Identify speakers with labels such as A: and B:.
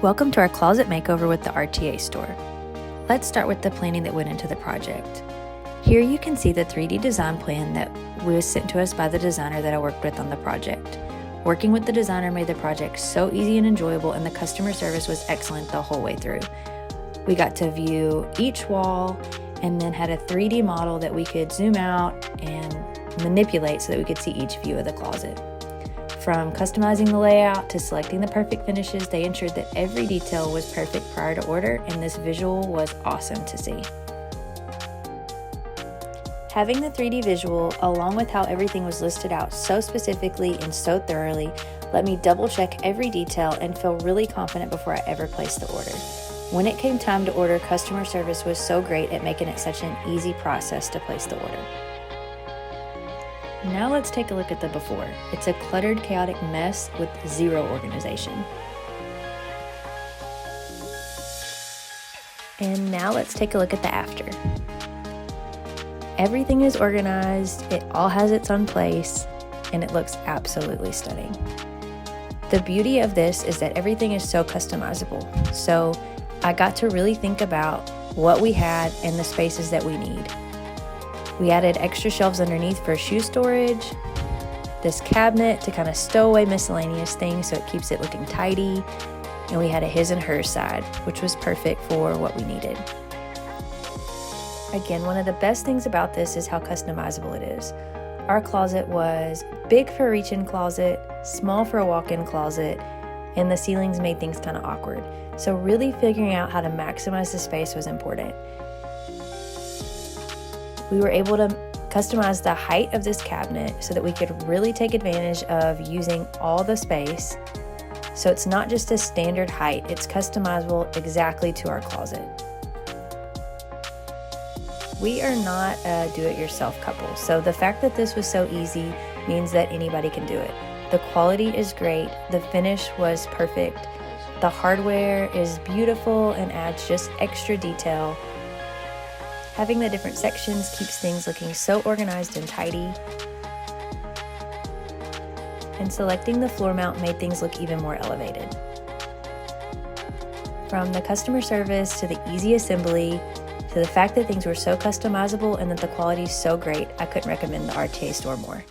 A: Welcome to our closet makeover with the RTA Store. Let's start with the planning that went into the project. Here you can see the 3D design plan that was sent to us by the designer that I worked with on the project. Working with the designer made the project so easy and enjoyable, and the customer service was excellent the whole way through. We got to view each wall and then had a 3D model that we could zoom out and manipulate so that we could see each view of the closet. From customizing the layout to selecting the perfect finishes, they ensured that every detail was perfect prior to order, and this visual was awesome to see. Having the 3D visual, along with how everything was listed out so specifically and so thoroughly, let me double check every detail and feel really confident before I ever placed the order. When it came time to order, customer service was so great at making it such an easy process to place the order. Now let's take a look at the before. It's a cluttered, chaotic mess with zero organization. And now let's take a look at the after. Everything is organized, it all has its own place, and it looks absolutely stunning. The beauty of this is that everything is so customizable. So I got to really think about what we had and the spaces that we need. We added extra shelves underneath for shoe storage, this cabinet to kind of stow away miscellaneous things so it keeps it looking tidy, and we had a his and hers side, which was perfect for what we needed. Again, one of the best things about this is how customizable it is. Our closet was big for a reach-in closet, small for a walk-in closet, and the ceilings made things kind of awkward. So really figuring out how to maximize the space was important. We were able to customize the height of this cabinet so that we could really take advantage of using all the space. So it's not just a standard height, it's customizable exactly to our closet. We are not a do-it-yourself couple, so the fact that this was so easy means that anybody can do it. The quality is great, the finish was perfect, the hardware is beautiful and adds just extra detail. Having the different sections keeps things looking so organized and tidy. And selecting the floor mount made things look even more elevated. From the customer service to the easy assembly to the fact that things were so customizable and that the quality is so great, I couldn't recommend the RTA Store more.